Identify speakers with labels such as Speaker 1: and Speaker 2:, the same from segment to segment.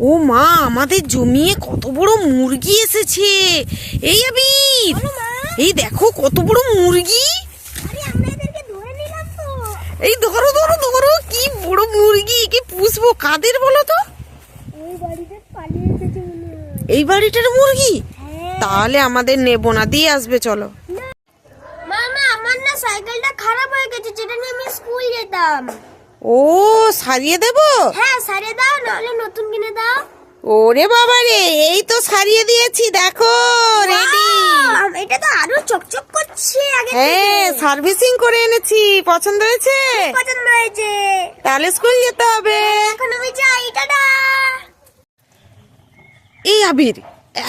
Speaker 1: ও মা, আমাদের জমিয়ে কত বড় মুরগি এসেছে। এই আবির, এই দেখো কত বড় মুরগি। এই ধরো ধরো ধরো, কি বড় মুরগি, কি পুষবো? কাদের বলো তো? এই বাড়িটার মুরগি? তাহলে আমাদের নেবো না, দিয়ে আসবে চলো।
Speaker 2: মামা, আমার না সাইকেলটা খারাপ হয়ে গেছে, যেটা নিয়ে আমি স্কুল যেতাম।
Speaker 1: ও, সারিয়ে দেবো?
Speaker 2: হ্যাঁ, সারিয়ে দাও, নাহলে নতুন কিনে দাও।
Speaker 1: ওরে বাবা রে, এই তো সারিয়ে দিয়েছি, দেখো রেডি।
Speaker 2: এটা তো আরো চকচক করছে আগে থেকে।
Speaker 1: হ্যাঁ, সার্ভিসিং করে এনেছি। পছন্দ হয়েছে?
Speaker 2: পছন্দ হয়েছে।
Speaker 1: তাহলে স্কুল যেতে হবে।
Speaker 2: এখন আমি যাই, টাটা।
Speaker 1: এই আবির,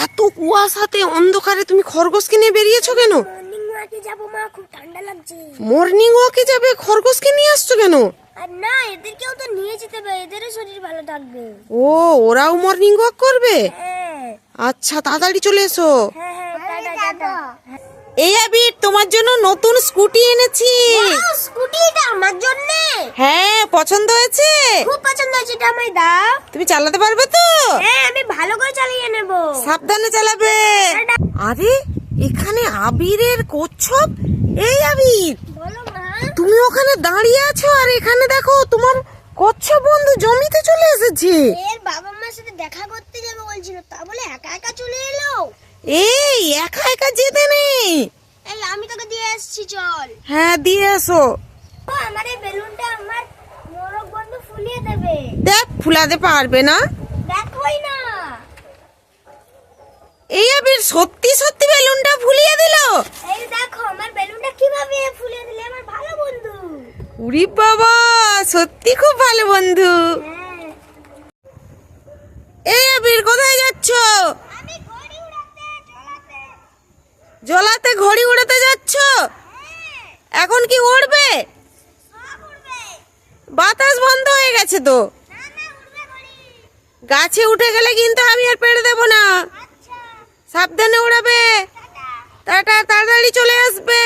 Speaker 1: এত কুয়াশাতে অন্ধকারে তুমি খরগোশকে নিয়ে বেরিয়েছো কেন?
Speaker 2: মর্নিং ওয়াকে যাবো মা, খুব ঠান্ডা লাগছে।
Speaker 1: মর্নিং ওয়াকে যাবে? খরগোশকে নিয়ে আসছো কেন?
Speaker 2: আর না, এদেরকেও তো নিয়ে যেতে হবে, এদেরও শরীর ভালো থাকবে।
Speaker 1: ও, ওরাও মর্নিং ওয়াক করবে?
Speaker 2: হ্যাঁ
Speaker 1: আচ্ছা, তাড়াতাড়ি চলে এসো।
Speaker 2: হ্যাঁ হ্যাঁ, টাটা টাটা।
Speaker 1: এই আবির, তোমার জন্য নতুন স্কুটি এনেছি।
Speaker 2: স্কুটি এটা আমার জন্য?
Speaker 1: হ্যাঁ, পছন্দ হয়েছে?
Speaker 2: খুব পছন্দ হয়েছে, এটা আমায় দাও।
Speaker 1: তুমি চালাতে পারবে তো?
Speaker 2: হ্যাঁ, আমি ভালো করে চালিয়ে নেব।
Speaker 1: সাবধানে চালাবে। আরে, এখানে আবিরের কচ্ছপ। এই আবির,
Speaker 2: বলো মা।
Speaker 1: তুমি ওখানে দাঁড়িয়ে আছো আর এখানে দেখো তোমার কচ্ছপ বন্ধু জমিতে চলে এসেছে।
Speaker 2: এর বাবা মার সাথে দেখা করতে যাবে বলছিল, তা বলে একা একা চলে এলো।
Speaker 1: এই একা একা যেতে নেই।
Speaker 2: এই, আমি তোকে দিয়ে আসছি, চল।
Speaker 1: হ্যাঁ, দিয়ে এসো।
Speaker 2: ও, আমার এই বেলুনটা আমার মোরগ বন্ধু ফুলিয়ে দেবে।
Speaker 1: দেখ, ফুলাতে পারবে না।
Speaker 2: দেখোই না।
Speaker 1: এই আবির, সত্যি সত্যি বেলুনটা ফুলিয়ে দিল।
Speaker 2: এই দেখো আমার বেলুনটা কিভাবে ফুলিয়ে দিলে, আমার ভালো বন্ধু।
Speaker 1: উরি বাবা, সত্যি খুব ভালো বন্ধু।
Speaker 2: হ্যাঁ,
Speaker 1: এই আবির, কোথায় যাচ্ছ?
Speaker 2: আমি ঘড়ি উড়াতে চলাতে।
Speaker 1: জলাতে ঘড়ি উড়াতে যাচ্ছ? এখন কি উড়বে?
Speaker 2: সব উড়বে।
Speaker 1: বাতাস বন্ধ হয়ে গেছে তো।
Speaker 2: না না, উড়বে ঘড়ি।
Speaker 1: গাছে উঠে গেলে কিন্তু আমি আর পেড়ে দেবো না।
Speaker 2: আচ্ছা,
Speaker 1: সাবধানে উড়াবে।
Speaker 2: টাটা।
Speaker 1: তাড়াতাড়ি চলে আসবে।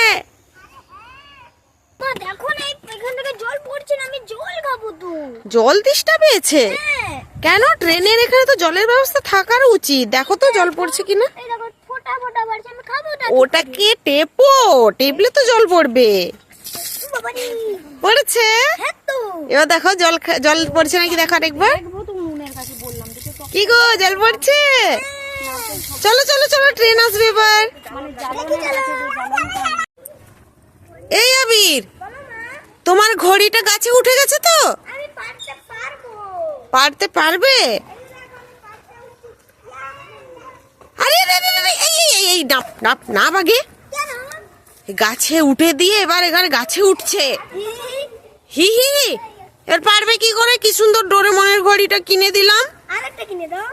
Speaker 2: মা দেখো না, এখান থেকে জল পড়ছে না, আমি জল খাবো তো।
Speaker 1: জল তেষ্টা পেয়েছে?
Speaker 2: হ্যাঁ,
Speaker 1: কেন? ট্রেনের এখানে তো জলের ব্যবস্থা থাকার উচিত। দেখো তো জল পড়ছে কিনা।
Speaker 2: এই দেখো ফোঁটা ফোঁটা পড়ছে, আমি খাবো না।
Speaker 1: ওটাকে টেপো, টেপলে তো জল পড়বে।
Speaker 2: বাবারে,
Speaker 1: পড়েছে?
Speaker 2: হ্যাঁ তো।
Speaker 1: এবার দেখো জল পড়ছে নাকি, দেখো আরেকবার।
Speaker 2: দেখবো তো, মুনের কাছে বললাম দেখে তো।
Speaker 1: কি গো, জল পড়ছে? চলো চলো চলো, ট্রেন আসবে এবার।
Speaker 2: মানে জ্বালানোর কাছে যে জ্বালানোটা।
Speaker 1: এই আবির, তোমার ঘড়িটা গাছে উঠে গেছে তো?
Speaker 2: আমি পারতে পারবো।
Speaker 1: পারতে পারবে? আরে আরে আরে আরে, এই না বাগে।
Speaker 2: কেন?
Speaker 1: গাছে উঠে দিয়ে এবার এখানে গাছে উঠছে। হি হি, এবার পারবে কি করে? কি সুন্দর ডোরেমনের ঘড়িটা কিনে দিলাম।
Speaker 2: আরেকটা কিনে দাও।